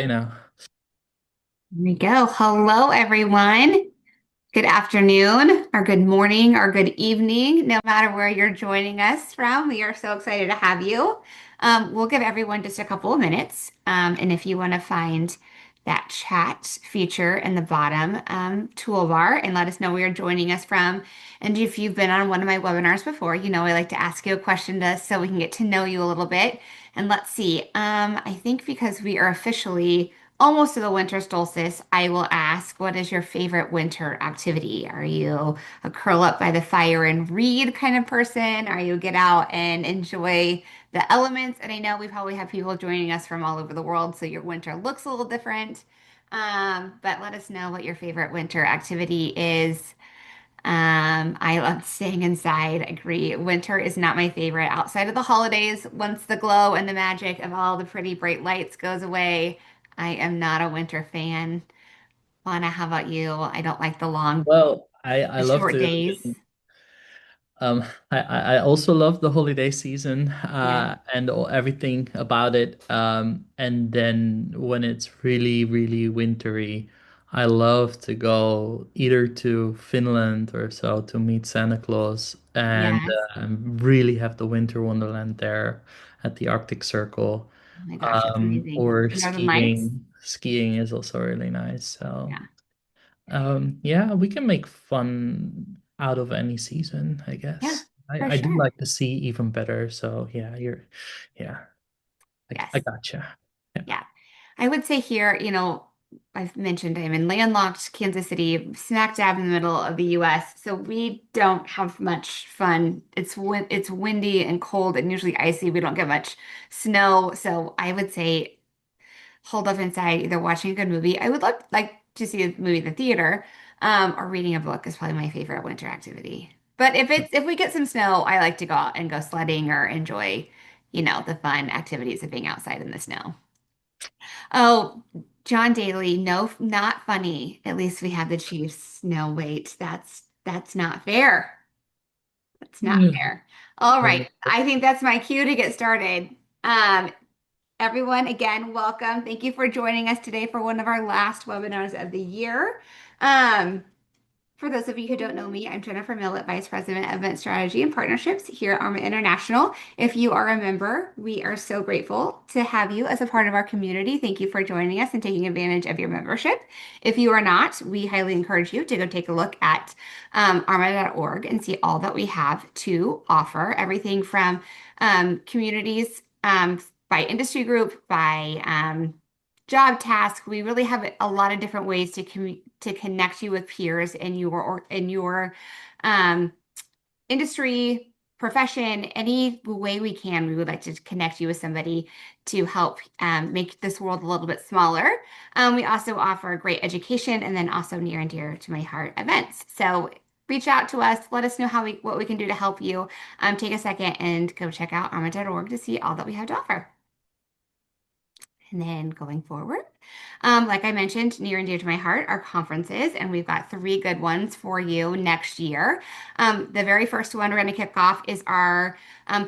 now. Here we go. Hello, everyone. Good afternoon, or good morning, or good evening, no matter where you're joining us from. We are so excited to have you. We'll give everyone just a couple of minutes. And if you want to find that chat feature in the bottom toolbar and let us know where you're joining us from. And if you've been on one of my webinars before, you know I like to ask you a question to so we can get to know you a little bit. And let's see. I think because we are officially almost to the winter solstice, I will ask, what is your favorite winter activity? Are you a curl up by the fire and read kind of person? Are you get out and enjoy the elements? And I know we probably have people joining us from all over the world, so your winter looks a little different. But let us know what your favorite winter activity is. I love staying inside. Agree. Winter is not my favorite outside of the holidays. Once the glow and the magic of all the pretty bright lights goes away, I am not a winter fan. Lana, how about you? I don't like Well, I the love short to days. um I also love the holiday season Yeah. and everything about it. And then when it's really wintery, I love to go either to Finland or so to meet Santa Claus and Yes. really have the winter wonderland there at the Arctic Circle. Oh my gosh, that's amazing. Or The Northern Lights. skiing. Skiing is also really nice. So Yeah. Yeah, we can make fun out of any season, I Yeah, guess. for I do sure. like the sea even better. So yeah, yeah, I Yes. gotcha. Yeah. Yeah. I would say here, I've mentioned I'm in landlocked Kansas City, smack dab in the middle of the US. So we don't have much fun. It's windy and cold and usually icy. We don't get much snow. So I would say hold up inside, either watching a good movie. I would like to see a movie in the theater, or reading a book is probably my favorite winter activity. But if we get some snow, I like to go out and go sledding or enjoy, the fun activities of being outside in the snow. Oh, John Daly, no, not funny. At least we have the Chiefs. No, wait, that's not fair. That's not Mm. fair. All Oh, right, I think that's my cue to get started. Um, Everyone, again, welcome. Thank you for joining us today for one of our last webinars of the year. Um, For those of you who don't know me, I'm Jennifer Millett, Vice President of Event Strategy and Partnerships here at ARMA International. If you are a member, we are so grateful to have you as a part of our community. Thank you for joining us and taking advantage of your membership. If you are not, we highly encourage you to go take a look at arma.org and see all that we have to offer. Everything from communities by industry group, by job task. We really have a lot of different ways to connect you with peers in your um, industry, profession, any way we can. We would like to connect you with somebody to help make this world a little bit smaller. We also offer great education and then also near and dear to my heart events. So reach out to us. Let us know what we can do to help you. Take a second and go check out arma.org to see all that we have to offer. And then going forward, like I mentioned, near and dear to my heart are conferences, and we've got three good ones for you next year. The very first one we're going to kick off is our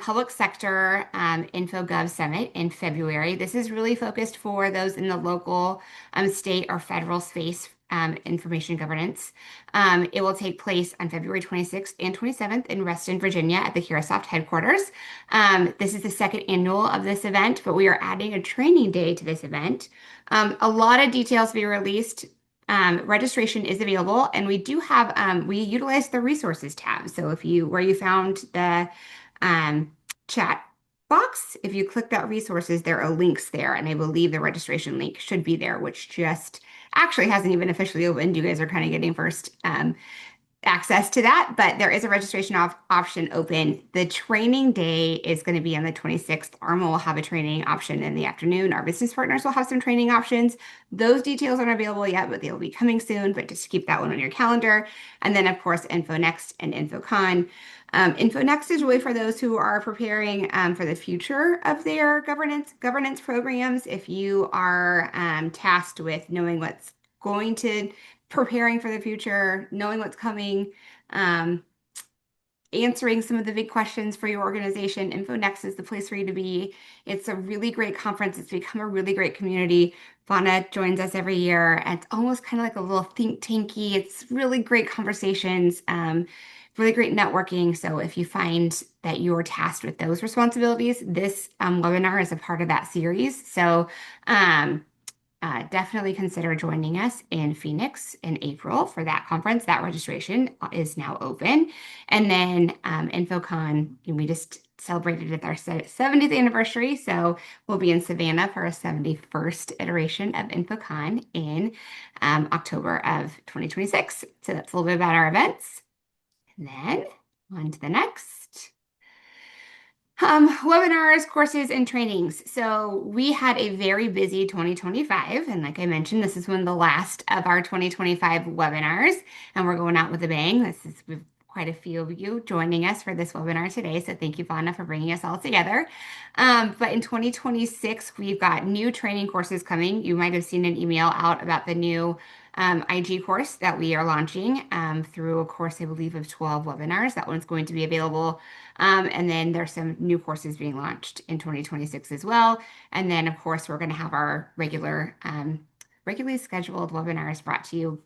public sector InfoGov Summit in February. This is really focused for those in the local, state, or federal space. Information governance. It will take place on February 26th and 27th in Reston, Virginia at the Curasoft headquarters. This is the second annual of this event, but we are adding a training day to this event. A lot of details to be released. Registration is available, and we do have we utilize the resources tab. So if you where you found the um, chat box, if you click that resources, there are links there, and I believe the registration link should be there, which just actually hasn't even officially opened. You guys are kind of getting first access to that, but there is a registration option open. The training day is going to be on the 26th. ARMA will have a training option in the afternoon. Our business partners will have some training options. Those details aren't available yet, but they'll be coming soon, but just keep that one on your calendar. And then, of course, InfoNext and InfoCon. InfoNext is really for those who are preparing for the future of their governance programs. If you are tasked with knowing what's going to preparing for the future, knowing what's coming. Um, answering some of the big questions for your organization. InfoNext is the place for you to be. It's a really great conference. It's become a really great community. Vana joins us every year, and it's almost kind of like a little think tanky. It's really great conversations, really great networking. So if you find that you're tasked with those responsibilities, this webinar is a part of that series. So um, definitely consider joining us in Phoenix in April for that conference. That registration is now open. And then InfoCon, we just celebrated our 70th anniversary. So we'll be in Savannah for our 71st iteration of InfoCon in October of 2026. So that's a little bit about our events. And then on to the next. Webinars, courses, and trainings. So we had a very busy 2025. And like I mentioned, this is one of the last of our 2025 webinars, and we're going out with a bang. We've quite a few of you joining us for this webinar today. So thank you, Fauna, for bringing us all together. But in 2026, we've got new training courses coming. You might have seen an email out about the new IG course that we are launching through a course, I believe, of 12 webinars. That one's going to be available and then there's some new courses being launched in 2026 as well. And then, of course, we're going to have our regularly scheduled webinars brought to you,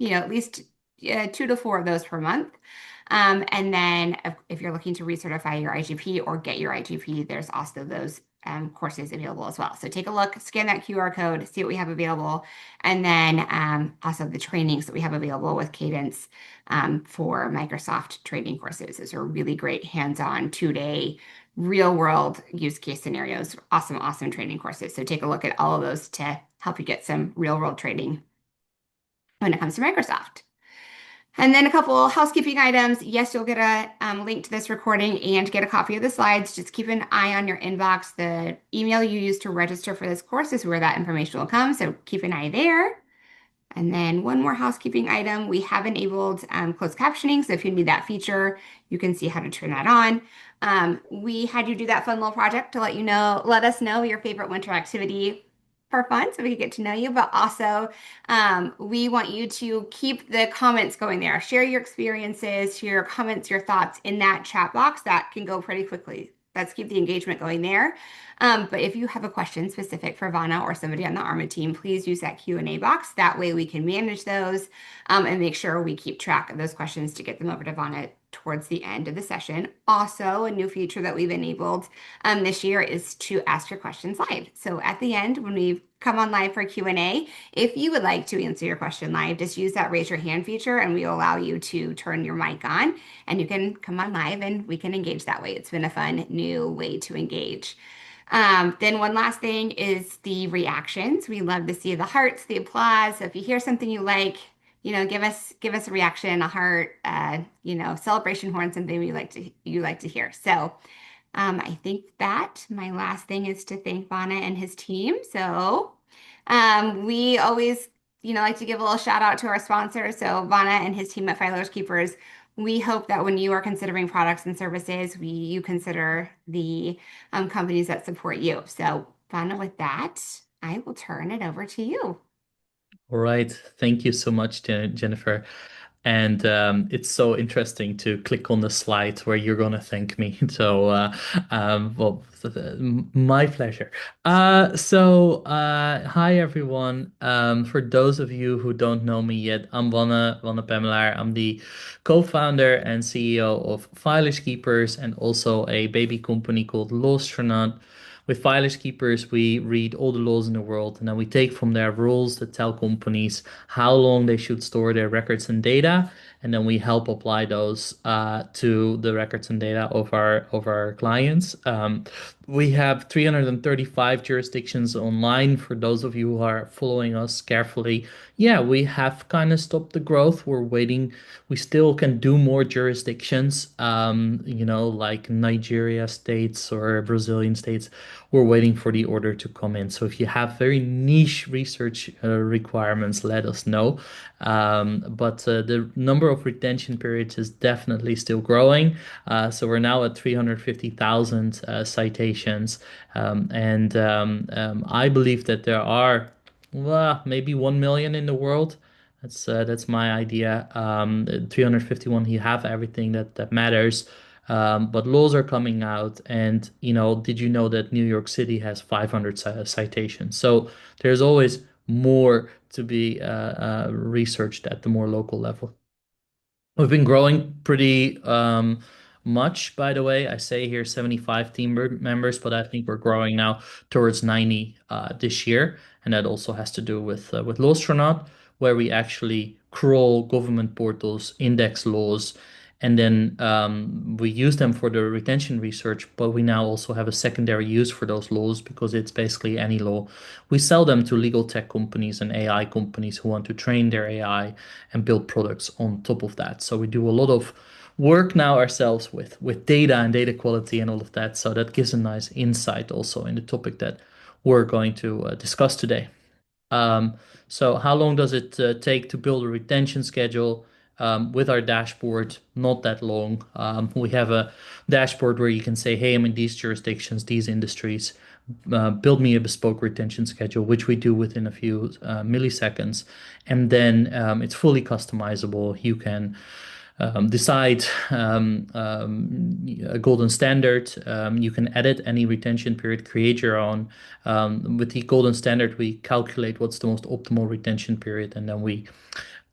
at least 2 to 4 of those per month. And then if you're looking to recertify your IGP or get your IGP, there's also those courses available as well. So take a look, scan that QR code, see what we have available, and then also the trainings that we have available with Cadence for Microsoft training courses. Those are really great hands-on 2-day real world use case scenarios. Awesome, awesome training courses. So take a look at all of those to help you get some real world training when it comes to Microsoft. And then a couple housekeeping items. Yes, you'll get a link to this recording and get a copy of the slides. Just keep an eye on your inbox. The email you use to register for this course is where that information will come. So keep an eye there. And then one more housekeeping item. We have enabled closed captioning. So if you need that feature, you can see how to turn that on. We had you do that fun little project to let us know your favorite winter activity for fun so we could get to know you, but also we want you to keep the comments going there. Share your experiences, share your comments, your thoughts in that chat box. That can go pretty quickly. Let's keep the engagement going there. But if you have a question specific for Vana or somebody on the ARMA team, please use that Q&A box. That way we can manage those and make sure we keep track of those questions to get them over to Vana towards the end of the session. Also, a new feature that we've enabled this year is to ask your questions live. So at the end, when we come on live for Q&A, if you would like to answer your question live, just use that raise your hand feature and we will allow you to turn your mic on and you can come on live and we can engage that way. It's been a fun new way to engage. Then one last thing is the reactions. We love to see the hearts, the applause. So if you hear something you like, give us a reaction, a heart, celebration horn, something you like to hear. So I think that my last thing is to thank Vana and his team. So we always, like to give a little shout out to our sponsor. So Vana and his team at filerskeepers. We hope that when you are considering products and services, you consider the companies that support you. So Vana, with that, I will turn it over to you. All right. Thank you so much, Jennifer. And it's so interesting to click on the slide where you're gonna thank me. So, well, my pleasure. Hi everyone. For those of you who don't know me yet, I'm Wanne Pemelaar. I'm the co-founder and CEO of filerskeepers and also a baby company called Lawstronaut. With filerskeepers, we read all the laws in the world and then we take from there rules that tell companies how long they should store their records and data, and then we help apply those to the records and data of our clients. We have 335 jurisdictions online. For those of you who are following us carefully, yeah, we have kind of stopped the growth. We're waiting. We still can do more jurisdictions, like Nigeria states or Brazilian states. We're waiting for the order to come in. So if you have very niche research requirements, let us know. But the number of retention periods is definitely still growing. So we're now at 350,000 citations. I believe that there are maybe 1 million in the world. That's my idea. 351, you have everything that matters. But laws are coming out, and did you know that New York City has 500 citations? So there's always more to be researched at the more local level. We've been growing pretty much, by the way. I say here 75 members, but I think we're growing now towards 90 this year, and that also has to do with Lawstronaut, where we actually crawl government portals, index laws, and then we use them for the retention research. But we now also have a secondary use for those laws because it's basically any law. We sell them to legal tech companies and AI companies who want to train their AI and build products on top of that. So we do a lot of work now ourselves with data and data quality and all of that. So that gives a nice insight also in the topic that we're going to discuss today. Um, so how long does it take to build a retention schedule? With our dashboard, not that long. We have a dashboard where you can say, hey, I'm in these jurisdictions, these industries. Build me a bespoke retention schedule, which we do within a few milliseconds. And then it's fully customizable. You can decide a golden standard. You can edit any retention period, create your own. With the golden standard, we calculate what's the most optimal retention period, and then we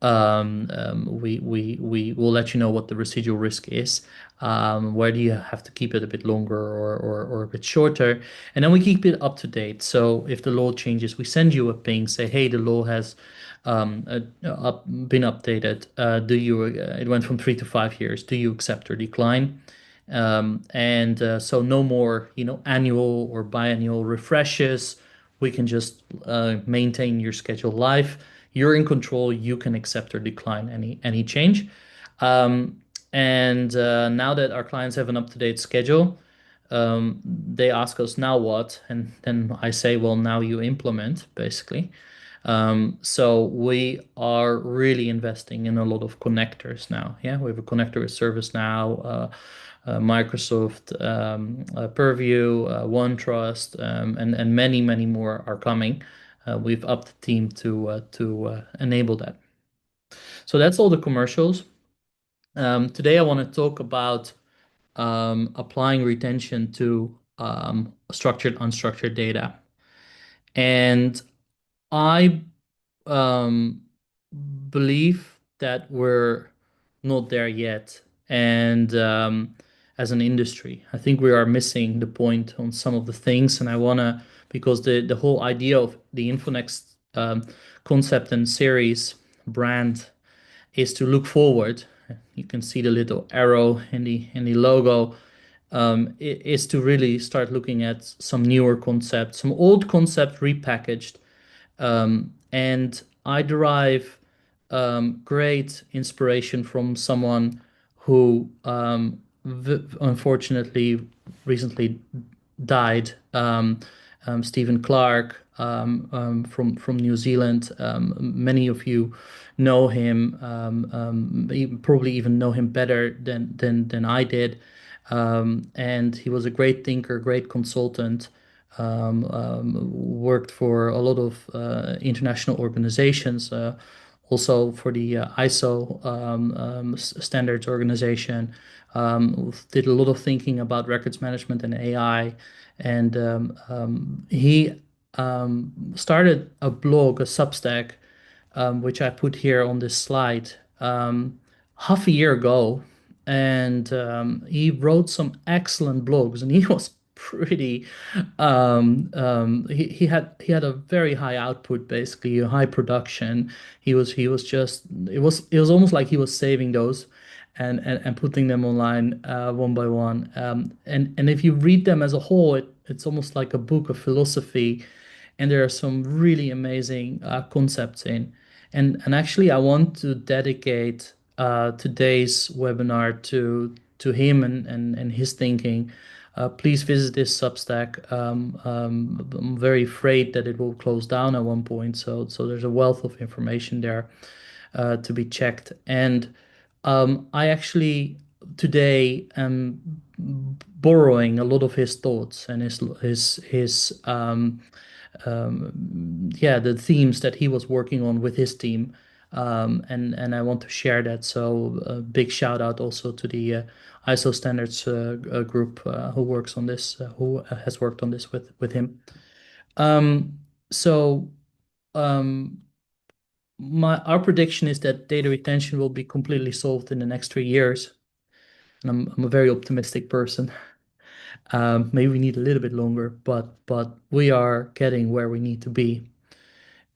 will let you know what the residual risk is. Where do you have to keep it a bit longer or a bit shorter? And then we keep it up to date. So if the law changes, we send you a ping, say, hey, the law has been updated. It went from 3 to 5 years. Do you accept or decline? And so no more, annual or biannual refreshes. We can just maintain your schedule live. You're in control. You can accept or decline any change. Um, and now that our clients have an up-to-date schedule, they ask us now what, and then I say, well, now you implement, basically. So we are really investing in a lot of connectors now. Yeah, we have a connector with ServiceNow, Microsoft Purview, OneTrust, and many, many more are coming. We've upped the team to enable that. So that's all the commercials. Today I want to talk about applying retention to structured, unstructured data. And I um, believe that we're not there yet. And as an industry, I think we are missing the point on some of the things. And I want to, because the whole idea of the Infonext concept and series brand is to look forward. You can see the little arrow in the logo. Is to really start looking at some newer concepts, some old concept repackaged, and I derive great inspiration from someone who unfortunately recently died, Stephen Clark, from New Zealand. Many of you know him, probably even know him better than I did. And he was a great thinker, great consultant, worked for a lot of international organizations, also for the ISO standards organization. Did a lot of thinking about records management and AI, and he started a blog, a Substack, which I put here on this slide, half a year ago, and he wrote some excellent blogs, and he was pretty he had a very high output, basically a high production. He was just, it was almost like he was saving those and putting them online one by one, and if you read them as a whole, it's almost like a book of philosophy, and there are some really amazing concepts in. And actually, I want to dedicate today's webinar to him and his thinking. Please visit this Substack. I'm very afraid that it will close down at one point, so there's a wealth of information there to be checked. And I actually today am borrowing a lot of his thoughts and his yeah, the themes that he was working on with his team. and I want to share that. So a big shout out also to the ISO standards group who works on this, who has worked on this with him. Um, so um, my our prediction is that data retention will be completely solved in the next 3 years, and I'm a very optimistic person. Maybe we need a little bit longer, but we are getting where we need to be.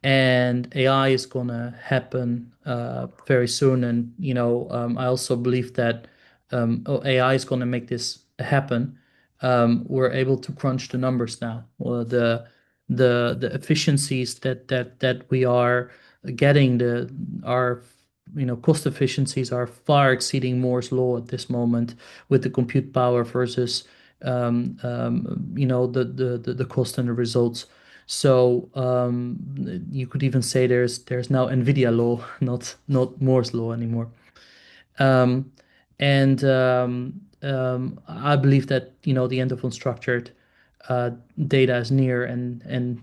And AI is gonna happen very soon. And I also believe that AI is gonna make this happen. We're able to crunch the numbers now. Well, the efficiencies that we are getting our cost efficiencies are far exceeding Moore's law at this moment with the compute power versus the cost and the results. So you could even say there's now NVIDIA law, not Moore's law anymore. Um, and I believe that the end of unstructured data is near, and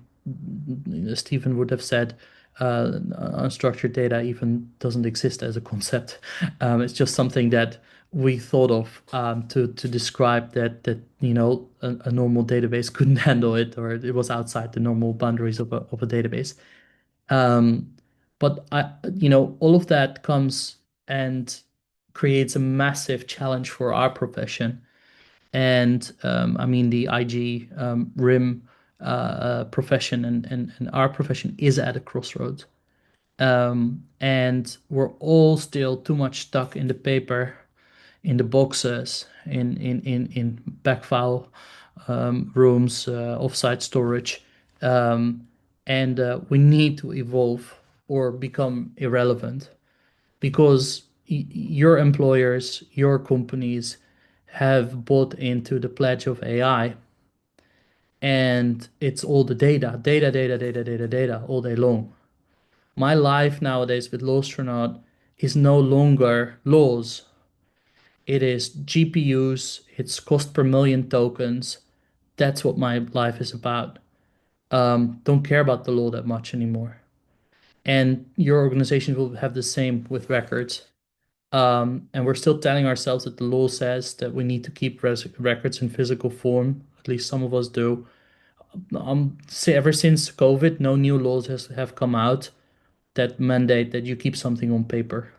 Stephen would have said unstructured data even doesn't exist as a concept. It's just something that we thought of to describe that a normal database couldn't handle it, or it was outside the normal boundaries of a database. Um, but all of that comes and creates a massive challenge for our profession. And I mean, the IG RIM profession and our profession is at a crossroads. And we're all still too much stuck in the paper, in the boxes, in backfile rooms, offsite storage. And we need to evolve or become irrelevant because your employers, your companies have bought into the pledge of AI, and it's all the data all day long. My life nowadays with Lawstronaut is no longer laws. It is GPUs, it's cost per million tokens. That's what my life is about. Don't care about the law that much anymore. And your organization will have the same with records. And we're still telling ourselves that the law says that we need to keep records in physical form. At least some of us do. Say ever since COVID, no new laws have come out that mandate that you keep something on paper.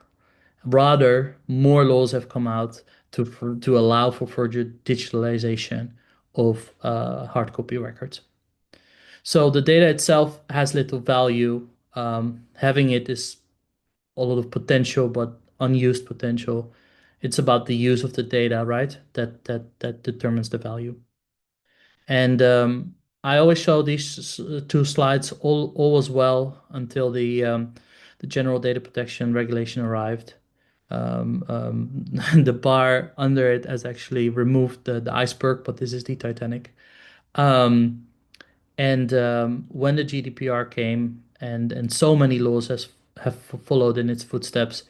Rather, more laws have come out to allow for further digitalization of hard copy records. So the data itself has little value. Having it is a lot of potential, but unused potential. It's about the use of the data, right? That determines the value. And I always show these two slides. All was well until the general data protection regulation arrived. The bar under it has actually removed the iceberg, but this is the Titanic. Um, and when the GDPR came and so many laws have followed in its footsteps,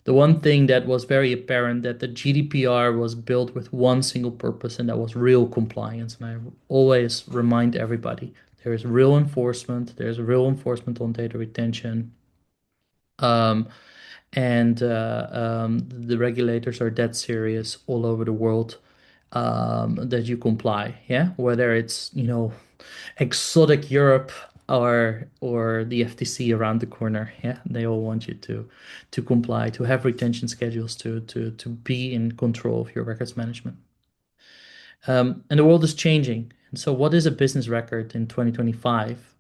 the one thing that was very apparent that the GDPR was built with one single purpose, and that was real compliance. And I always remind everybody there is real enforcement. There's real enforcement on data retention. Um, and the regulators are that serious all over the world that you comply. Yeah, whether it's exotic Europe or the FTC around the corner. Yeah, they all want you to comply, to have retention schedules, to be in control of your records management. And the world is changing. And so, what is a business record in 2025?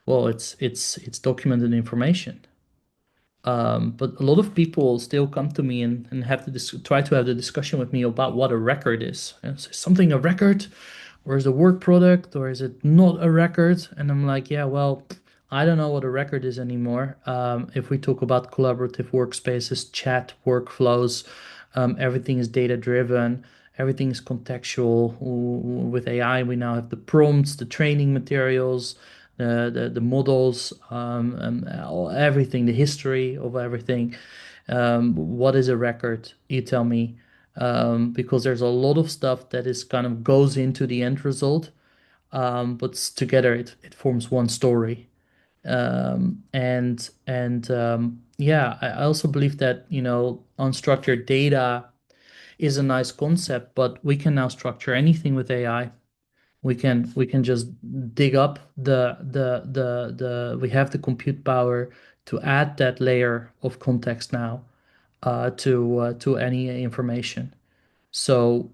Well, it's documented information. But a lot of people still come to me and have to try to have the discussion with me about what a record is. Is something a record, or is it a work product, or is it not a record? And I'm like, yeah, well, I don't know what a record is anymore. If we talk about collaborative workspaces, chat workflows, everything is data driven, everything is contextual. With AI, we now have the prompts, the training materials, the models, and everything, the history of everything. What is a record? You tell me, because there's a lot of stuff that is kind of goes into the end result, but together it forms one story. Yeah, I also believe that, unstructured data is a nice concept, but we can now structure anything with AI. We can just dig up the we have the compute power to add that layer of context now to any information. So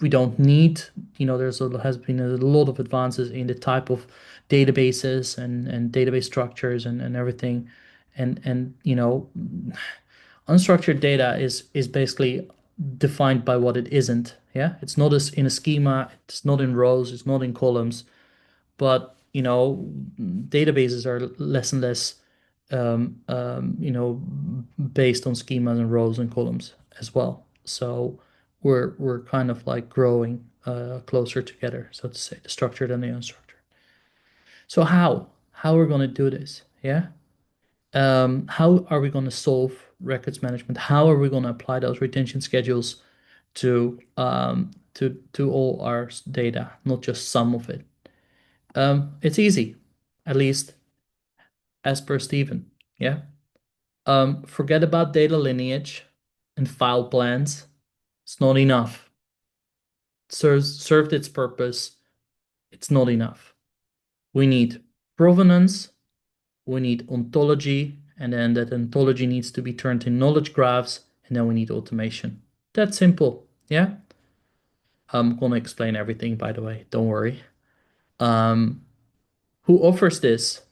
we don't need, has been a lot of advances in the type of databases and database structures and everything. And unstructured data is basically defined by what it isn't. Yeah, it's not as in a schema, it's not in rows, it's not in columns, but databases are less and less based on schemas and rows and columns as well. So we're kind of like growing closer together, so to say, the structured and the unstructured. So how are we going to do this? Yeah. How are we going to solve records management? How are we going to apply those retention schedules to all our data, not just some of it? It's easy, at least as per Stephen. Yeah. Forget about data lineage and file plans. It's not enough. Served its purpose. It's not enough. We need provenance, we need ontology, and then that ontology needs to be turned in knowledge graphs, and then we need automation. That's simple. Yeah. I'm gonna explain everything, by the way. Don't worry. Um, who offers this?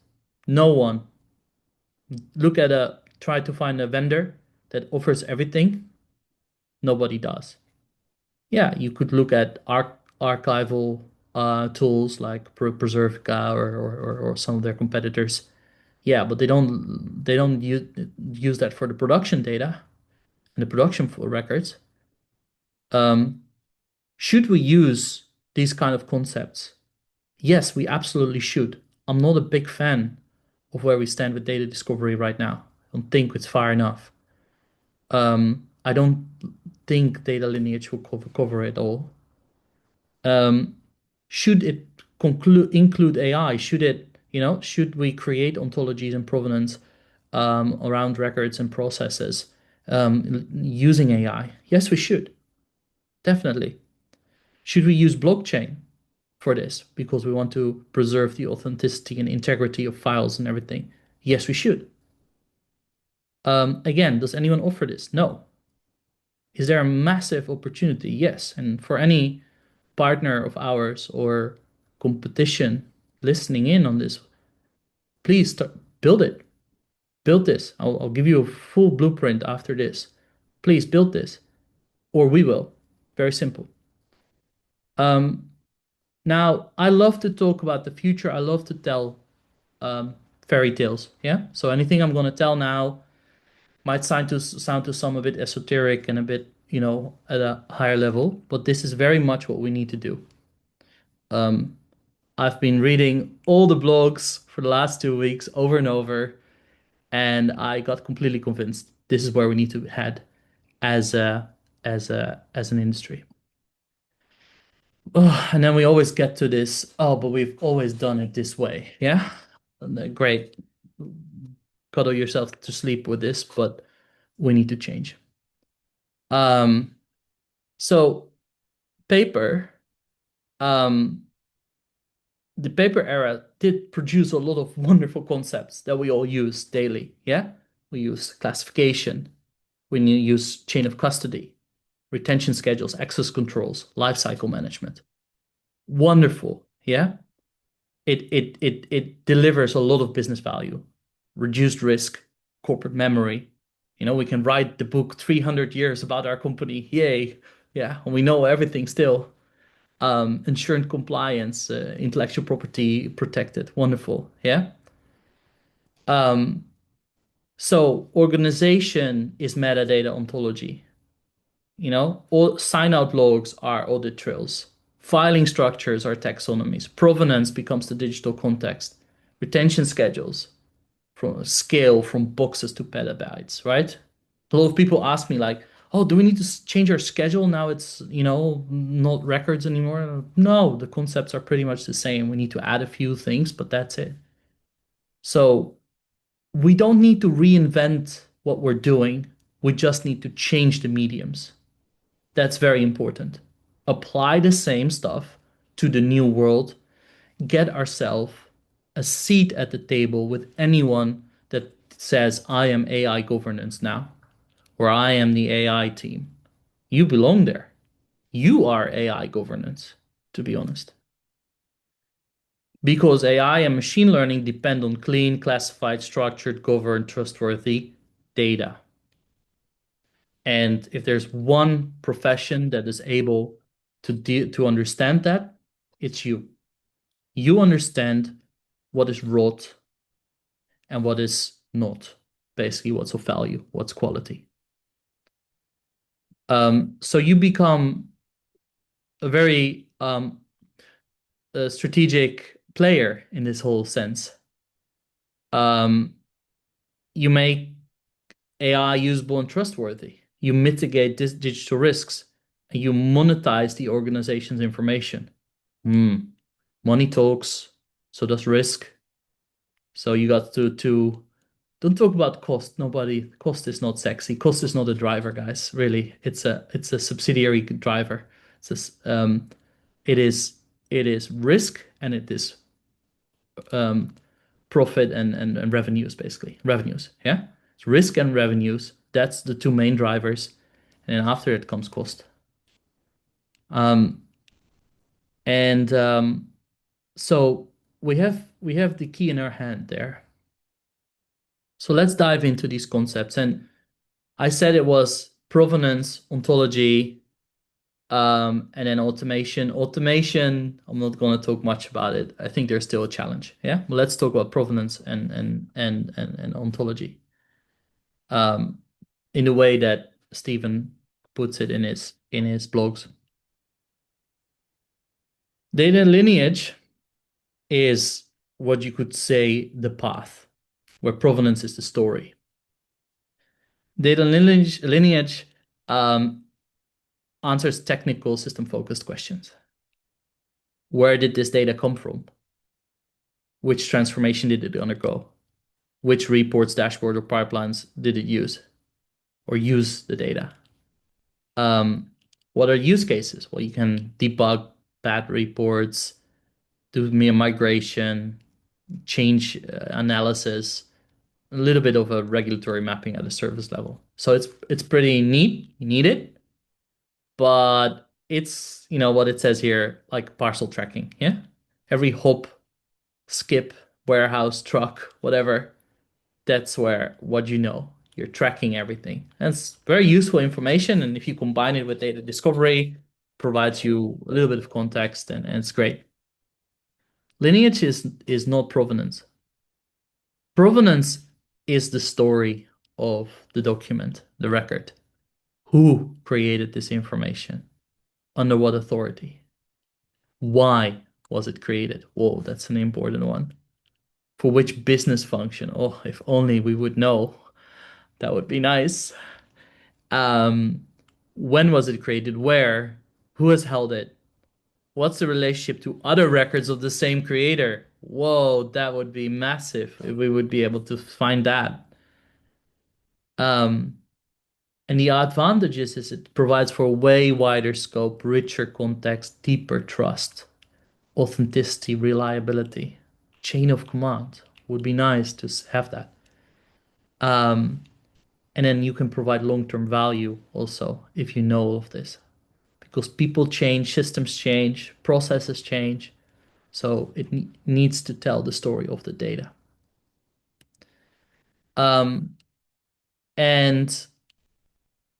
No one. Try to find a vendor that offers everything. Nobody does. Yeah, you could look at archival tools like Preservica or some of their competitors. Yeah, but they don't use that for the production data and the production for records. Um, should we use these kind of concepts? Yes, we absolutely should. I'm not a big fan of where we stand with data discovery right now. I don't think it's far enough. I don't think data lineage will cover it all. Um, should it include AI? Should we create ontologies and provenance around records and processes using AI? Yes, we should. Definitely. Should we use blockchain for this because we want to preserve the authenticity and integrity of files and everything? Yes, we should. Again, does anyone offer this? No. Is there a massive opportunity? Yes. And for any partner of ours or competition listening in on this, please build it. Build this. I'll give you a full blueprint after this. Please build this, or we will. Very simple. Um, Now, I love to talk about the future. I love to tell fairy tales. Yeah. So anything I'm going to tell now might sound to some a bit esoteric and a bit, at a higher level, but this is very much what we need to do. Um, I've been reading all the blogs for the last 2 weeks over and over, and I got completely convinced this is where we need to head as an industry. Oh, and then we always get to this, oh, but we've always done it this way. Yeah. And great. Cuddle yourself to sleep with this, but we need to change. Um, so paper, um, the paper era did produce a lot of wonderful concepts that we all use daily. Yeah. We use classification. We use chain of custody, retention schedules, access controls, lifecycle management. Wonderful. Yeah. It delivers a lot of business value, reduced risk, corporate memory. We can write the book 300 years about our company. Yay. Yeah, and we know everything still. Insurance compliance, intellectual property protected. Wonderful. Yeah. Um, so organization is metadata ontology. All sign out logs are audit trails. Filing structures are taxonomies. Provenance becomes the digital context. Retention schedules from scale from boxes to petabytes, right? A lot of people ask me like, "Oh, do we need to change our schedule now? It's, not records anymore." No, the concepts are pretty much the same. We need to add a few things, but that's it. So we don't need to reinvent what we're doing. We just need to change the mediums. That's very important. Apply the same stuff to the new world, get ourselves a seat at the table with anyone that says, I am AI governance now, or I am the AI team. You belong there. You are AI governance, to be honest. Because AI and machine learning depend on clean, classified, structured, governed, trustworthy data. And if there's one profession that is able to understand that, it's you. You understand what is rot and what is not. Basically, what's of value, what's quality. So you become a very a strategic player in this whole sense. Um, you make AI usable and trustworthy. You mitigate digital risks, and you monetize the organization's information. Hmm. Money talks, so does risk. So you got to don't talk about cost. Nobody cost is not sexy. Cost is not a driver, guys. Really, it's a subsidiary driver. It's it is it is risk and it is um, profit and revenues basically revenues. Yeah, it's risk and revenues. That's the two main drivers, and then after it comes cost. Um, and so we have the key in our hand there. So let's dive into these concepts. And I said it was provenance, ontology, and then automation. Automation, I'm not going to talk much about it. I think there's still a challenge. Yeah. Well, let's talk about provenance and ontology. Um, in the way that Stephen puts it in his blogs. Data lineage is what you could say the path, where provenance is the story. Data lineage answers technical system focused questions. Where did this data come from? Which transformation did it undergo? Which reports, dashboard, or pipelines did it use or use the data? Um, what are use cases? Well, you can debug bad reports, do migration, change analysis, a little bit of a regulatory mapping at a service level. So it's pretty neat. You need it, but it's what it says here, like parcel tracking. Yeah, every hop, skip, warehouse, truck, whatever. That's where what you know. You're tracking everything. That's very useful information, and if you combine it with data discovery, provides you a little bit of context, and it's great. Lineage is not provenance. Provenance is the story of the document, the record. Who created this information? Under what authority? Why was it created? Whoa, that's an important one. For which business function? Oh, if only we would know. That would be nice. Um, when was it created? Where? Who has held it? What's the relationship to other records of the same creator? Whoa, that would be massive if we would be able to find that. Um, and the advantages is it provides for a way wider scope, richer context, deeper trust, authenticity, reliability, chain of command. Would be nice to have that. Um, and then you can provide long-term value also if you know of this. Because people change, systems change, processes change. So it needs to tell the story of the data. Um, and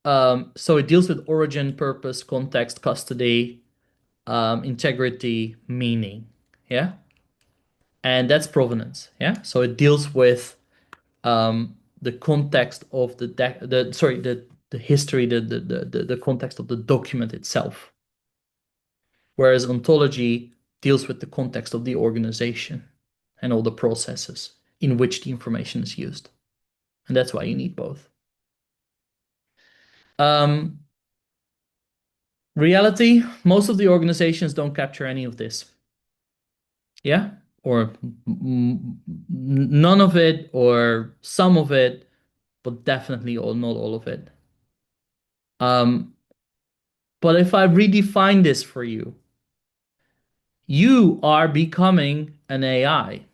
so it deals with origin, purpose, context, custody, integrity, meaning. Yeah. And that's provenance. Yeah. So it deals with the context of the history, the context of the document itself. Whereas ontology deals with the context of the organization and all the processes in which the information is used. And that's why you need both. Um, reality, most of the organizations don't capture any of this. Yeah. or none of it, or some of it, but definitely all, not all of it. Um, but if I redefine this for you, you are becoming an AI.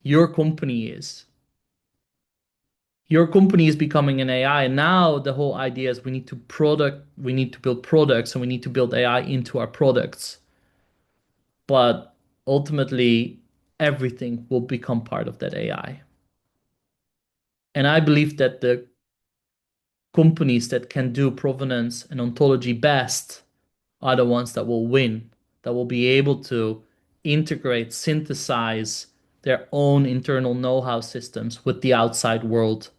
Your company is. Your company is becoming an AI. And now the whole idea is we need to build products and we need to build AI into our products. But ultimately, everything will become part of that AI. And I believe that the companies that can do provenance and ontology best are the ones that will win, that will be able to integrate, synthesize their own internal know-how systems with the outside world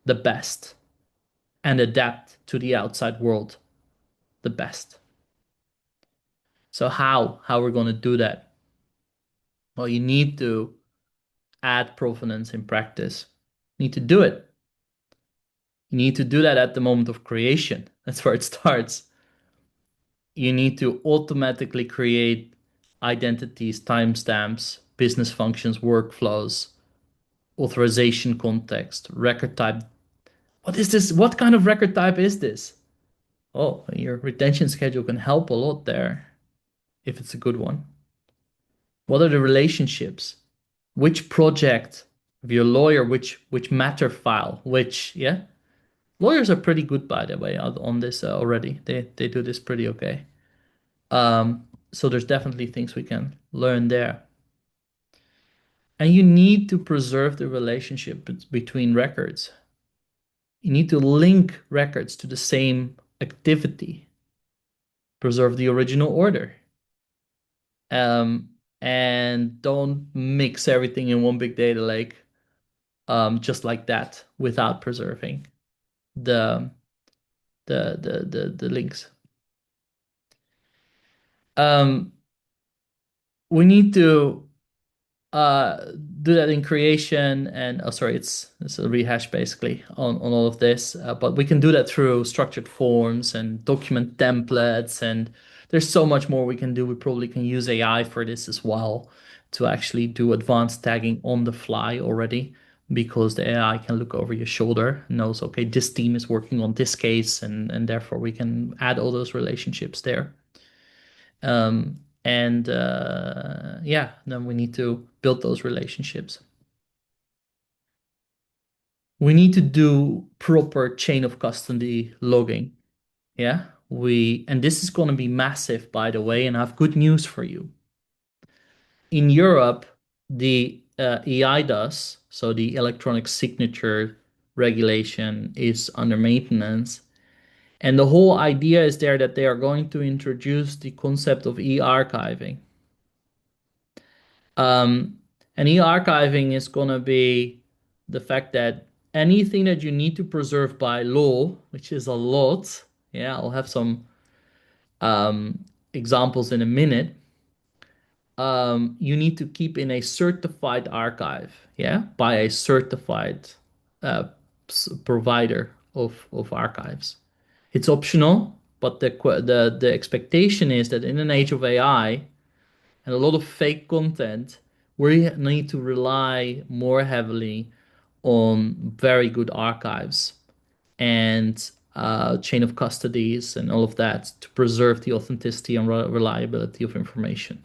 the best and adapt to the outside world the best. So how we're going to do that? Well, you need to add provenance in practice. You need to do it. You need to do that at the moment of creation. That's where it starts. You need to automatically create identities, timestamps, business functions, workflows, authorization context, record type. What is this? What kind of record type is this? Oh, your retention schedule can help a lot there if it's a good one. What are the relationships? Which project of your lawyer, which matter file, which, yeah? Lawyers are pretty good, by the way, on this already. They do this pretty okay. So there's definitely things we can learn there. And you need to preserve the relationship between records. You need to link records to the same activity, preserve the original order, um, and don't mix everything in one big data lake, just like that, without preserving the the links. Um, we need to do that in creation and oh sorry it's a rehash basically on all of this but we can do that through structured forms and document templates and there's so much more we can do. We probably can use AI for this as well to actually do advanced tagging on the fly already because the AI can look over your shoulder, knows okay this team is working on this case and therefore we can add all those relationships there. And yeah, then we need to build those relationships. We need to do proper chain of custody logging. Yeah, and this is going to be massive, by the way, and I have good news for you. In Europe, the EIDAS, so the electronic signature regulation, is under maintenance. And the whole idea is there that they are going to introduce the concept of e-archiving. Um, and e-archiving is going to be the fact that anything that you need to preserve by law, which is a lot, yeah, I'll have some examples in a minute. You need to keep in a certified archive, yeah, by a certified uh, provider of archives. It's optional, but the expectation is that in an age of AI, and a lot of fake content, we need to rely more heavily on very good archives and chain of custodies and all of that to preserve the authenticity and reliability of information.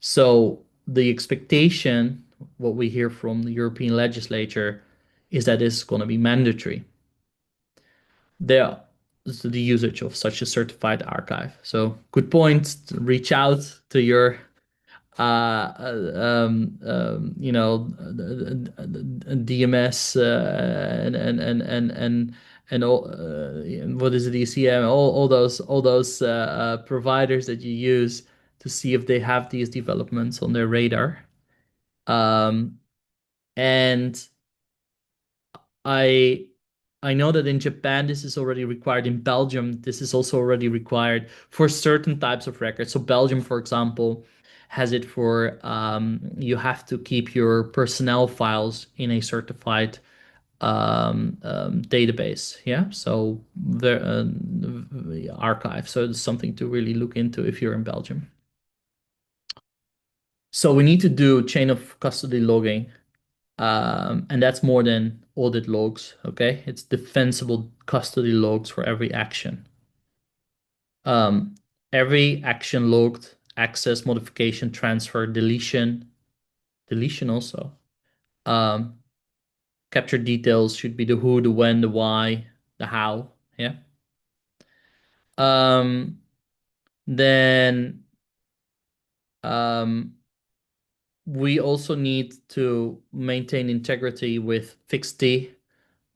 So the expectation, what we hear from the European legislature, is that this is going to be mandatory. There is the usage of such a certified archive. So good point. Reach out to your DMS and all what is it, ECM, all those providers that you use to see if they have these developments on their radar. Um, and I I know that in Japan this is already required. In Belgium, this is also already required for certain types of records. So Belgium, for example, has it for you have to keep your personnel files in a certified database. Yeah, so the archive. So it's something to really look into if you're in Belgium. So we need to do chain of custody logging, and that's more than audit logs, okay? It's defensible custody logs for every action. Um, every action logged, access, modification, transfer, deletion also. Um, capture details should be the who, the when, the why, the how. Yeah. Um, then um, we also need to maintain integrity with fixed D,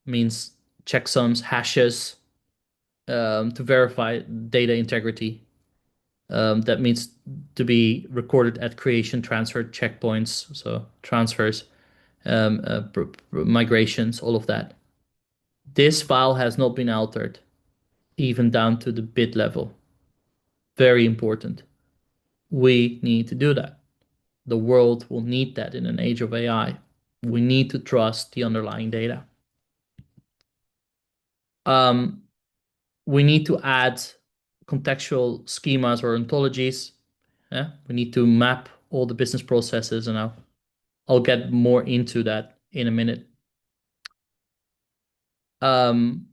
means checksums, hashes, to verify data integrity. That means to be recorded at creation, transfer, checkpoints, so transfers, migrations, all of that. This file has not been altered, even down to the bit level. Very important. We need to do that. The world will need that in an age of AI. We need to trust the underlying data. Um, we need to add contextual schemas or ontologies. Yeah? We need to map all the business processes, and I'll get more into that in a minute. Um,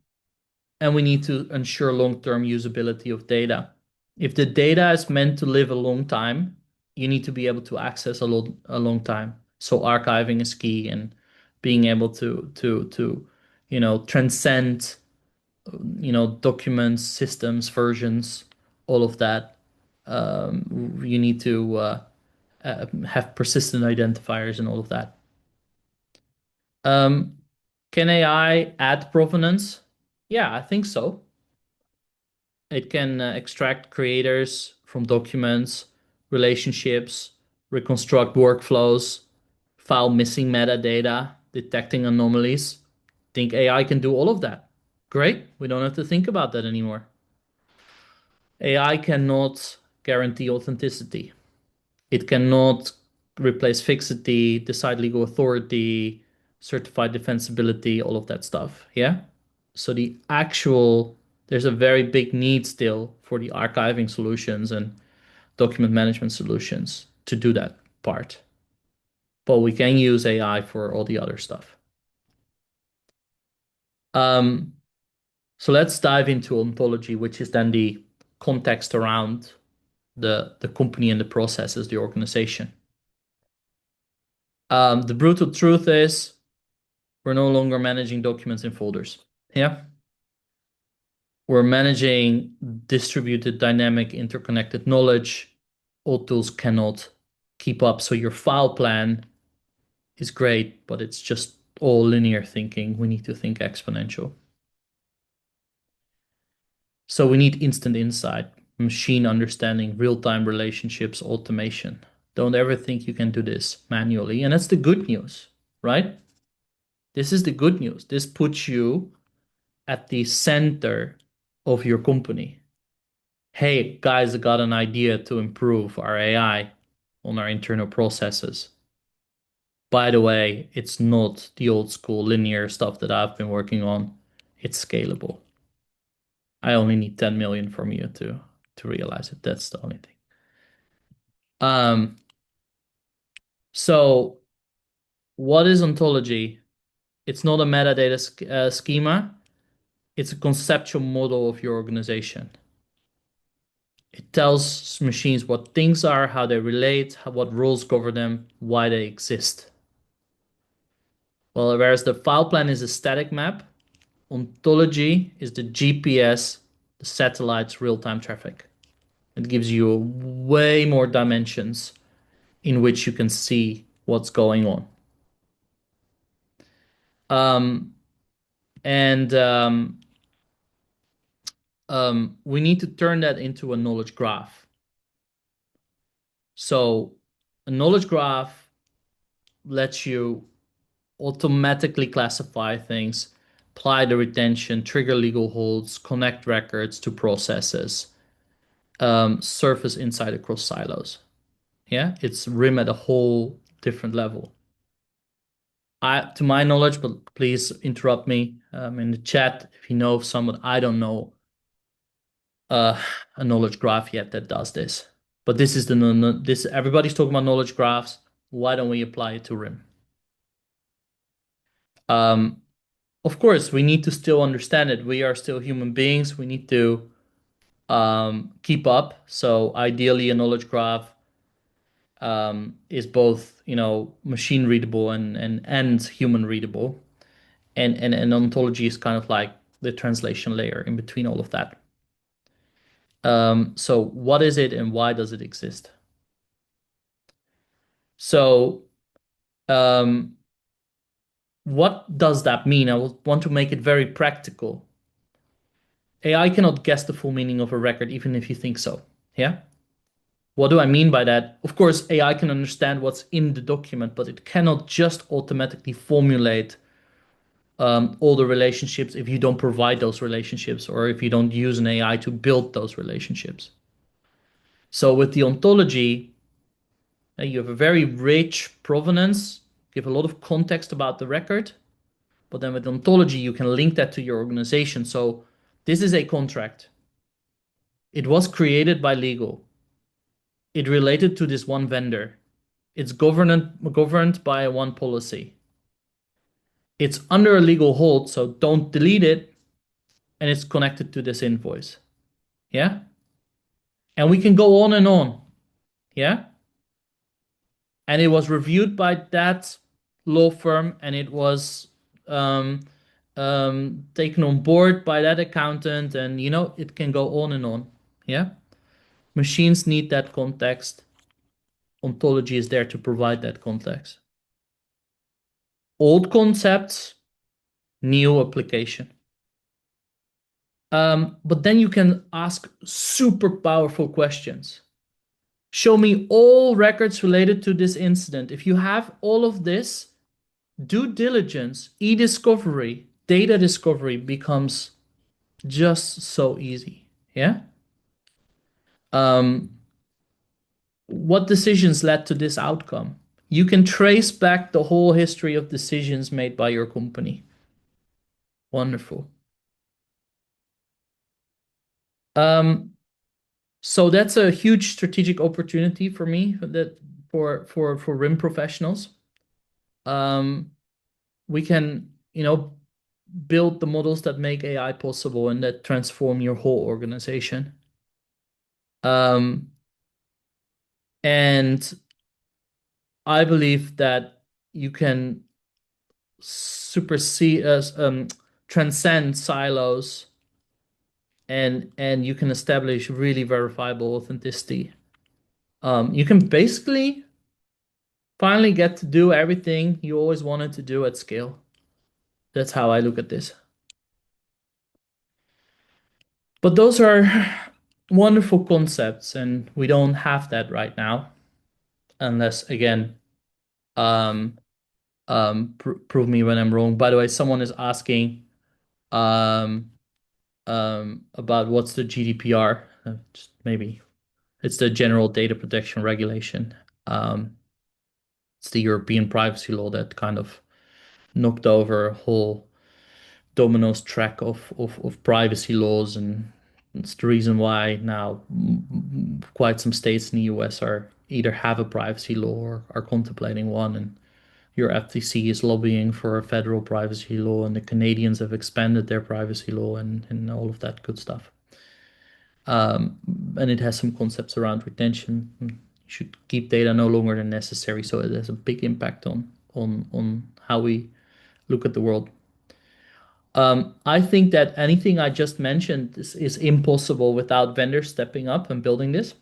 and we need to ensure long-term usability of data. If the data is meant to live a long time, you need to be able to access a long time. So archiving is key, and being able to transcend documents, systems, versions, all of that. You need to have persistent identifiers and all of that. Um, can AI add provenance? Yeah, I think so. It can extract creators from documents, relationships, reconstruct workflows, file missing metadata, detecting anomalies. Think AI can do all of that. Great. We don't have to think about that anymore. AI cannot guarantee authenticity. It cannot replace fixity, decide legal authority, certified defensibility, all of that stuff. Yeah. So there's a very big need still for the archiving solutions and document management solutions to do that part. But we can use AI for all the other stuff. Um, so let's dive into ontology, which is then the context around the company and the processes, the organization. The brutal truth is we're no longer managing documents in folders. Yeah. We're managing distributed, dynamic, interconnected knowledge. All tools cannot keep up. So your file plan is great, but it's just all linear thinking. We need to think exponential. So we need instant insight, machine understanding, real-time relationships, automation. Don't ever think you can do this manually. And that's the good news, right? This is the good news. This puts you at the center of your company. Hey, guys, I got an idea to improve our AI on our internal processes. By the way, it's not the old school linear stuff that I've been working on. It's scalable. I only need 10 million from you to realize it. That's the only thing. Um, so what is ontology? It's not a metadata schema. It's a conceptual model of your organization. It tells machines what things are, how they relate, what rules govern them, why they exist. Well, whereas the file plan is a static map, ontology is the GPS, the satellite's real-time traffic. It gives you way more dimensions in which you can see what's going on. Um, and we need to turn that into a knowledge graph. So a knowledge graph lets you automatically classify things, apply the retention, trigger legal holds, connect records to processes, surface insight across silos. Yeah, it's RIM at a whole different level. To my knowledge, but please interrupt me in the chat if you know of someone. I don't know uh, a knowledge graph yet that does this. But this is the this everybody's talking about knowledge graphs. Why don't we apply it to RIM? Um, of course, we need to still understand it. We are still human beings. We need to keep up. So ideally, a knowledge graph is both, machine readable and human readable. And ontology is kind of like the translation layer in between all of that. So what is it and why does it exist? So um, what does that mean? I want to make it very practical. AI cannot guess the full meaning of a record, even if you think so. Yeah? What do I mean by that? Of course, AI can understand what's in the document, but it cannot just automatically formulate all the relationships if you don't provide those relationships or if you don't use an AI to build those relationships. So with the ontology, you have a very rich provenance, give a lot of context about the record, but then with ontology, you can link that to your organization. So this is a contract. It was created by legal. It related to this one vendor. It's governed by one policy. It's under a legal hold, so don't delete it, and it's connected to this invoice. Yeah? And we can go on and on. Yeah? And it was reviewed by that law firm, and it was um, taken on board by that accountant, and it can go on and on. Yeah? Machines need that context. Ontology is there to provide that context. Old concepts, new application. But then you can ask super powerful questions. Show me all records related to this incident. If you have all of this, due diligence, e-discovery, data discovery becomes just so easy. Yeah. Um, what decisions led to this outcome? You can trace back the whole history of decisions made by your company. Wonderful. Um, so that's a huge strategic opportunity for me for RIM professionals. Um, we can, build the models that make AI possible and that transform your whole organization. Um, and I believe that you can supersede transcend silos and you can establish really verifiable authenticity. You can basically finally get to do everything you always wanted to do at scale. That's how I look at this. But those are wonderful concepts, and we don't have that right now, unless again, um, prove me when I'm wrong. By the way, someone is asking um, about what's the GDPR. Just maybe it's the General Data Protection Regulation. Um, it's the European privacy law that kind of knocked over a whole dominoes track of privacy laws, and it's the reason why now quite some states in the US are either have a privacy law or are contemplating one, and your FTC is lobbying for a federal privacy law, and the Canadians have expanded their privacy law and all of that good stuff. Um, and it has some concepts around retention. You should keep data no longer than necessary, so it has a big impact on how we look at the world. I think that anything I just mentioned is impossible without vendors stepping up and building this.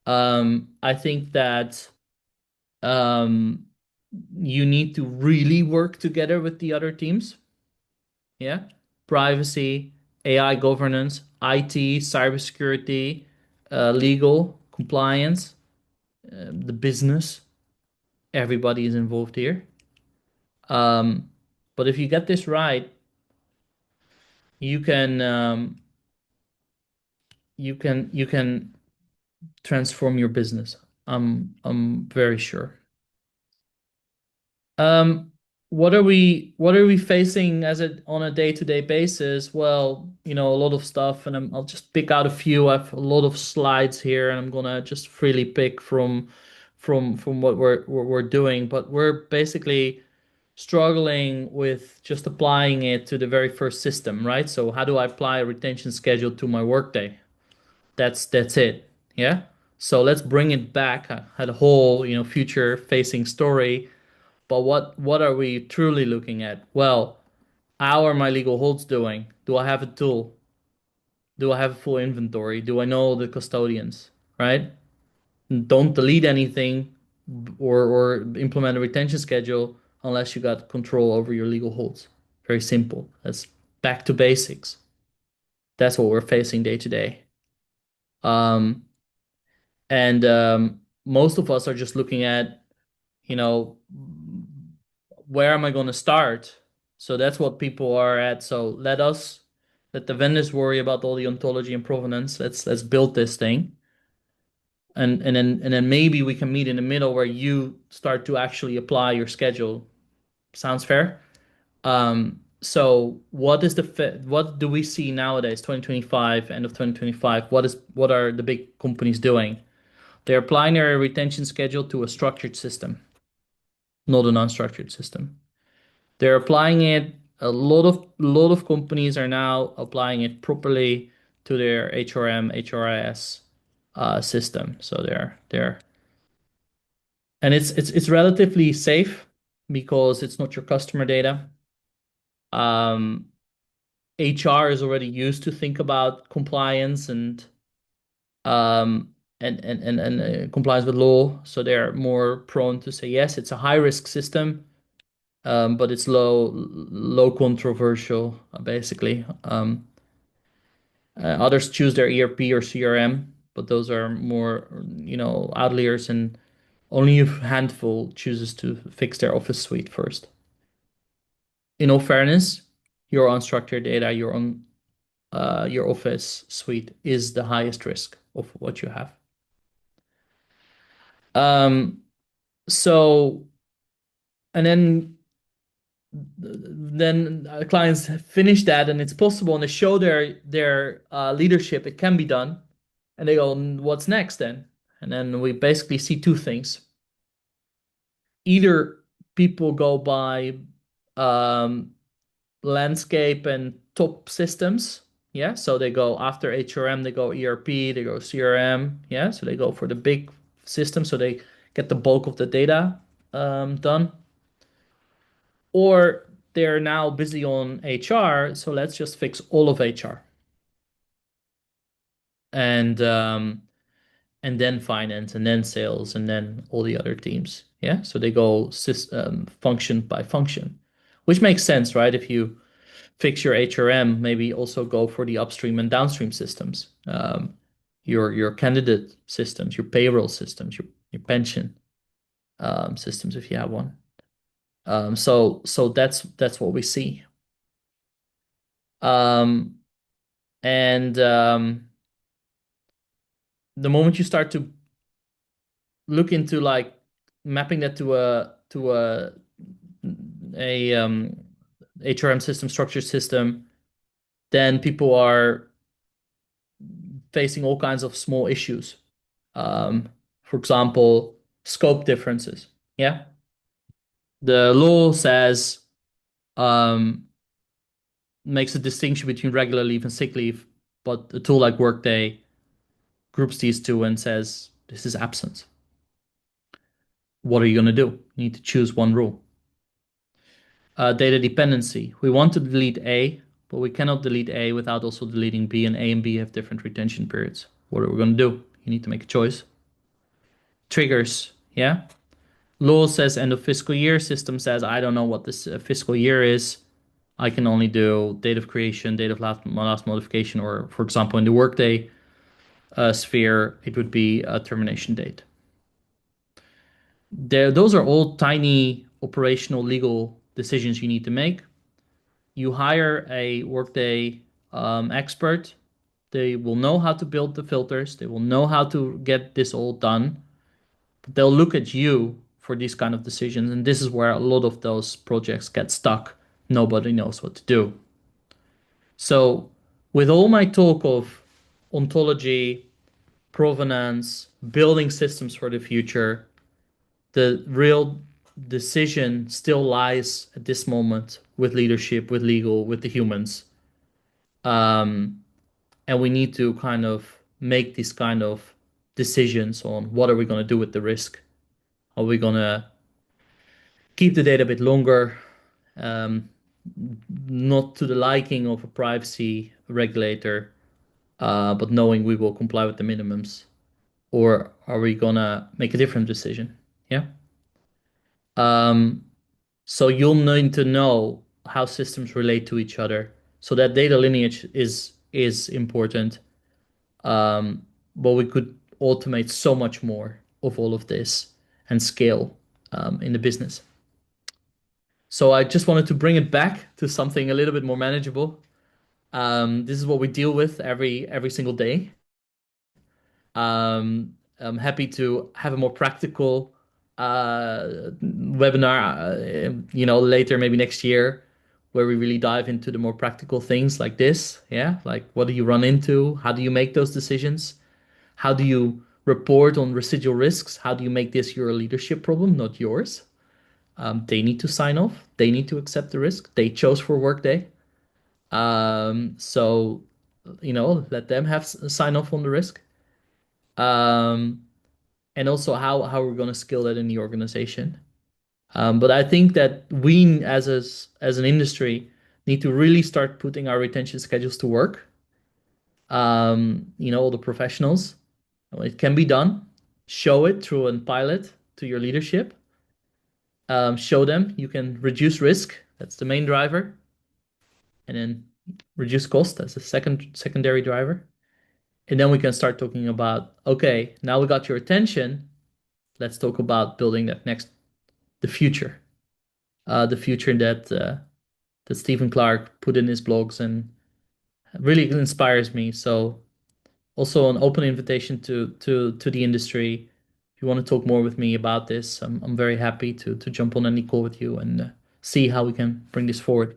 I think that um, you need to really work together with the other teams. Yeah. Privacy, AI governance, IT, cybersecurity, legal, compliance, the business. Everybody is involved here. Um, but if you get this right, you can you can transform your business. I'm very sure. Um, what are we facing as a on a day-to-day basis? Well, a lot of stuff, and I'll just pick out a few. I have a lot of slides here, and I'm gonna just freely pick from what we're doing. But we're basically struggling with just applying it to the very first system, right? So how do I apply a retention schedule to my workday? That's it. Yeah. So let's bring it back. I had a whole, future facing story, but what are we truly looking at? Well, how are my legal holds doing? Do I have a tool? Do I have a full inventory? Do I know the custodians? Right? Don't delete anything or implement a retention schedule unless you got control over your legal holds. Very simple. That's back to basics. That's what we're facing day to day. Um, and most of us are just looking at, you know, where am I going to start? So that's what people are at. So let the vendors worry about all the ontology and provenance. Let's build this thing. And then maybe we can meet in the middle where you start to actually apply your schedule. Sounds fair? So what do we see nowadays, 2025, end of 2025? What are the big companies doing? They're applying their retention schedule to a structured system, not an unstructured system. They're applying it. A lot of companies are now applying it properly to their HRM, HRIS system. So they're and it's relatively safe because it's not your customer data. Um, HR is already used to think about compliance and compliance with law, so they're more prone to say yes, it's a high risk system, but it's low controversial, basically. Others choose their ERP or CRM, but those are more, outliers, and only a handful chooses to fix their Office suite first. In all fairness, your unstructured data, your Office suite is the highest risk of what you have. Um, so, and then clients finish that, and it's possible, and they show their leadership it can be done, and they go, "What's next then?" And then we basically see two things. Either people go by um, landscape and top systems. Yeah, so they go after HRM, they go ERP, they go CRM. Yeah, so they go for the big system, so they get the bulk of the data done. Or they're now busy on HR, so let's just fix all of HR and um, and then finance and then sales and then all the other teams. Yeah, so they go function by function, which makes sense, right? If you fix your HRM, maybe also go for the upstream and downstream systems, your candidate systems, your payroll systems, your pension systems if you have one. So that's what we see. Um, and the moment you start to look into like mapping that to a HRM system, structured system, then people are facing all kinds of small issues. Um, for example, scope differences. Yeah. The law says um, makes a distinction between regular leave and sick leave, but a tool like Workday groups these two and says this is absence. What are you going to do? You need to choose one rule. Data dependency. We want to delete A, but we cannot delete A without also deleting B, and A and B have different retention periods. What are we going to do? You need to make a choice. Triggers. Yeah. Law says end of fiscal year. System says I don't know what this fiscal year is. I can only do date of creation, date of last modification, or for example, in the Workday sphere, it would be a termination date. Those are all tiny operational legal decisions you need to make. You hire a Workday expert. They will know how to build the filters. They will know how to get this all done. But they'll look at you for these kind of decisions. And this is where a lot of those projects get stuck. Nobody knows what to do. So, with all my talk of ontology, provenance, building systems for the future, the real decision still lies at this moment with leadership, with legal, with the humans. Um, and we need to kind of make these kind of decisions on what are we going to do with the risk? Are we going to keep the data a bit longer? Um, Not to the liking of a privacy regulator, but knowing we will comply with the minimums, or are we gonna make a different decision? Yeah. Um, so you'll need to know how systems relate to each other. So that data lineage is important. But we could automate so much more of all of this and scale in the business. So I just wanted to bring it back to something a little bit more manageable. This is what we deal with every single day. I'm happy to have a more practical webinar, later, maybe next year, where we really dive into the more practical things like this. Yeah, like what do you run into? How do you make those decisions? How do you report on residual risks? How do you make this your leadership problem, not yours? They need to sign off. They need to accept the risk. They chose for Workday. So, let them have sign off on the risk. Um, and also how we're going to scale that in the organization. But I think that we, as an industry, need to really start putting our retention schedules to work. All the professionals. It can be done. Show it through a pilot to your leadership. Show them you can reduce risk. That's the main driver, and then reduce cost as a secondary driver. And then we can start talking about, okay, now we got your attention. Let's talk about building the future, the future that Stephen Clark put in his blogs and really inspires me. So also an open invitation to the industry. If you want to talk more with me about this, I'm very happy to jump on any call with you and see how we can bring this forward.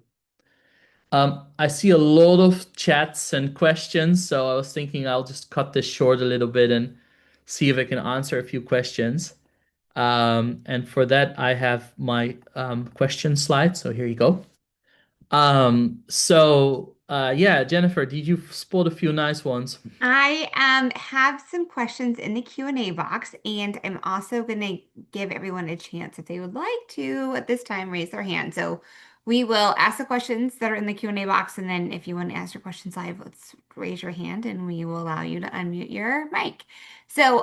I see a lot of chats and questions, so I was thinking I'll just cut this short a little bit and see if I can answer a few questions. And for that, I have my question slide. So here you go. Yeah, Jennifer, did you spot a few nice ones? I have some questions in the Q&A box, and I'm also going to give everyone a chance if they would like to at this time raise their hand. So we will ask the questions that are in the Q&A box, and then if you want to ask your questions live, let's raise your hand and we will allow you to unmute your mic. So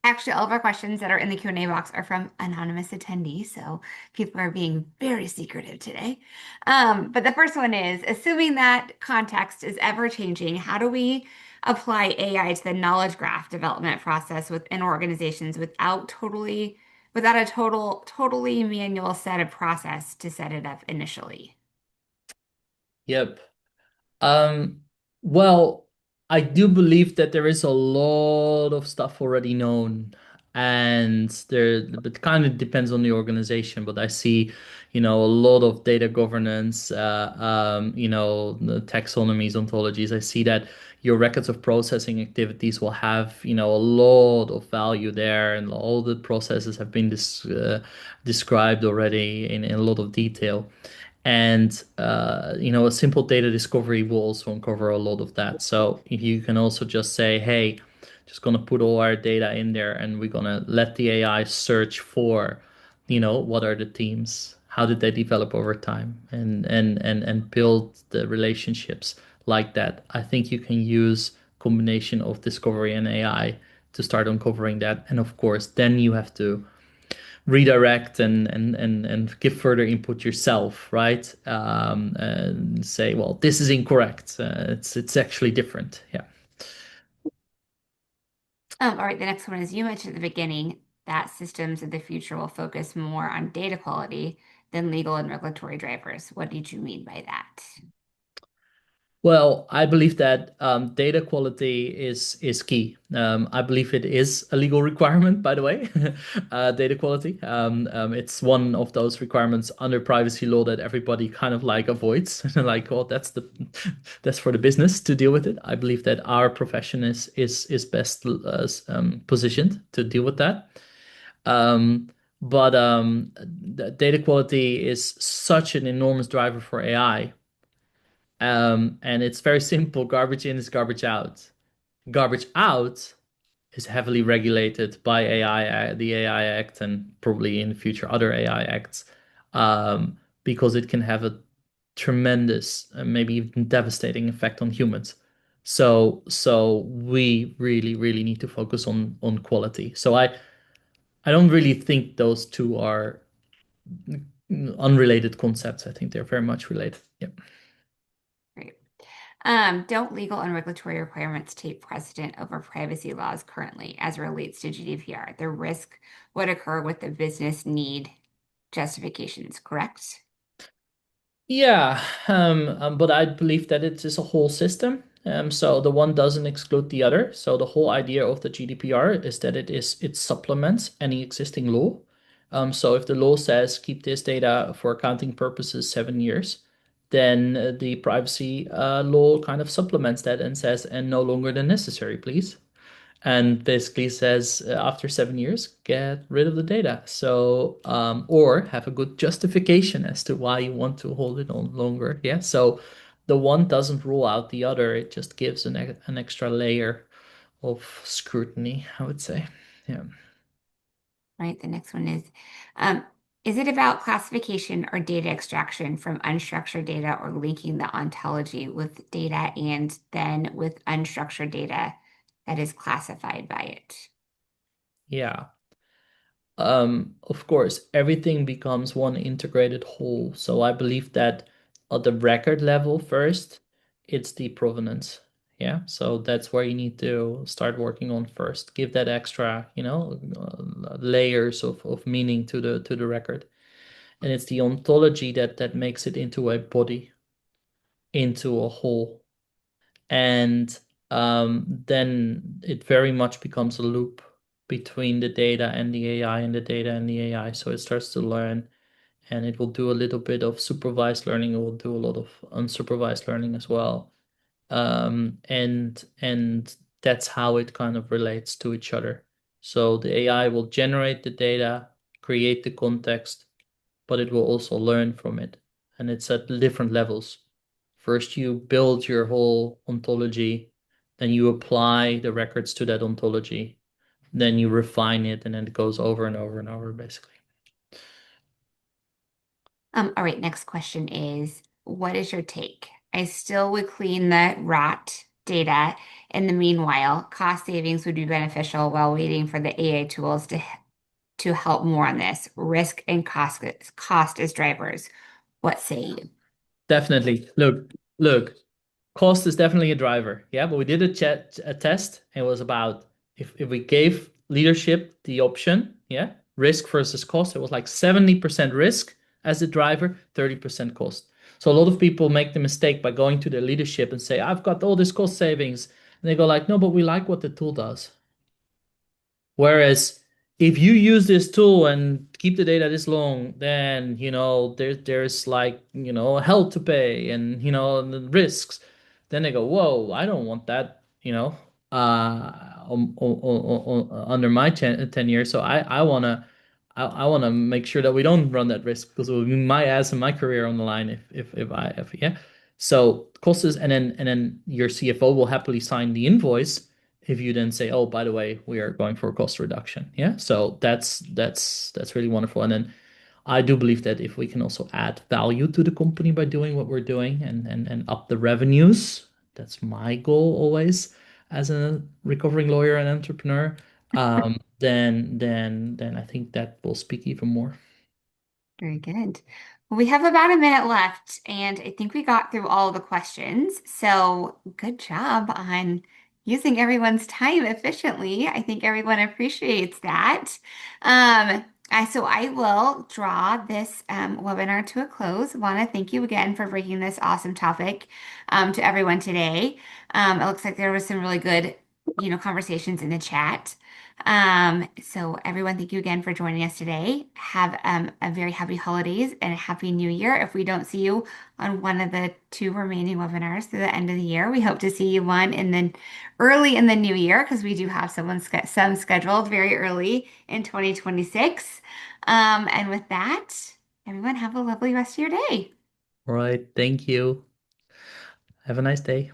actually, all of our questions that are in the Q&A box are from anonymous attendees, so people are being very secretive today. But the first one is, assuming that context is ever changing, how do we apply AI to the knowledge graph development process within organizations without a totally manual set of process to set it up initially? Yep. Um, well, I do believe that there is a lot of stuff already known, and it kind of depends on the organization. But I see, a lot of data governance, the taxonomies, ontologies. I see that your records of processing activities will have, a lot of value there, and all the processes have been described already in a lot of detail. And a simple data discovery will also uncover a lot of that. So if you can also just say, hey, just gonna put all our data in there and we're gonna let the AI search for, what are the teams, how did they develop over time, and build the relationships like that. I think you can use combination of discovery and AI to start uncovering that. And of course, then you have to redirect and give further input yourself, right? And say, well, this is incorrect. It's actually different. Yeah. All right, the next one is you mentioned at the beginning that systems of the future will focus more on data quality than legal and regulatory drivers. What did you mean by that? Well, I believe that data quality is key. I believe it is a legal requirement, by the way, data quality. It's one of those requirements under privacy law that everybody kind of like avoids. Like, oh, that's for the business to deal with it. I believe that our profession is best positioned to deal with that. Um, but data quality is such an enormous driver for AI. And it's very simple. Garbage in is garbage out. Garbage out is heavily regulated by AI, the AI Act, and probably in the future other AI acts, because it can have a tremendous, maybe even devastating effect on humans. So we really, really need to focus on quality. So I don't really think those two are unrelated concepts. I think they're very much related. Yeah. Great. Don't legal and regulatory requirements take precedent over privacy laws currently as it relates to GDPR? The risk would occur with the business need justifications, correct? Yeah, but I believe that it is a whole system. So the one doesn't exclude the other. So the whole idea of the GDPR is that it supplements any existing law. So if the law says keep this data for accounting purposes 7 years, then the privacy law kind of supplements that and says and no longer than necessary, please, and basically says after 7 years, get rid of the data. So, or have a good justification as to why you want to hold it on longer. Yeah. So the one doesn't rule out the other. It just gives an extra layer of scrutiny, I would say. Yeah. Right. The next one um, is it about classification or data extraction from unstructured data or linking the ontology with data and then with unstructured data that is classified by it? Yeah. Of course, everything becomes one integrated whole. So I believe that at the record level first, it's the provenance. Yeah. So that's where you need to start working on first. Give that extra, layers of meaning to the record. And it's the ontology that makes it into a body, into a whole. And then it very much becomes a loop between the data and the AI and the data and the AI. So it starts to learn and it will do a little bit of supervised learning. It will do a lot of unsupervised learning as well. And that's how it kind of relates to each other. So the AI will generate the data, create the context, but it will also learn from it. And it's at different levels. First, you build your whole ontology, then you apply the records to that ontology, then you refine it, and then it goes over and over and over, basically. All right, next question is, what is your take? I still would clean the rot data. In the meanwhile, cost savings would be beneficial while waiting for the AI tools to help more on this. Risk and cost as drivers. What say you? Definitely. Look, cost is definitely a driver. Yeah, but we did a test. And it was about if we gave leadership the option, yeah, risk versus cost, it was like 70% risk as the driver, 30% cost. So a lot of people make the mistake by going to their leadership and say, I've got all this cost savings. And they go like, no, but we like what the tool does. Whereas if you use this tool and keep the data this long, then there's like hell to pay and the risks. Then they go, whoa, I don't want that, under my tenure. So I wanna make sure that we don't run that risk because it will be my ass and my career on the line if yeah. So costs is and then your CFO will happily sign the invoice if you then say, oh, by the way, we are going for a cost reduction. Yeah. So that's really wonderful. And then I do believe that if we can also add value to the company by doing what we're doing and up the revenues, that's my goal always as a recovering lawyer and entrepreneur. Then I think that will speak even more. Very good. Well, we have about a minute left, and I think we got through all the questions. So good job on using everyone's time efficiently. I think everyone appreciates that. So I will draw this webinar to a close. Want to thank you again for bringing this awesome topic to everyone today. It looks like there was some really good, conversations in the chat. So everyone, thank you again for joining us today. Have a very happy holidays and a happy new year. If we don't see you on one of the two remaining webinars through the end of the year, we hope to see you one in the early in the new year because we do have some scheduled very early in 2026. And with that, everyone have a lovely rest of your day. All right. Thank you. Have a nice day.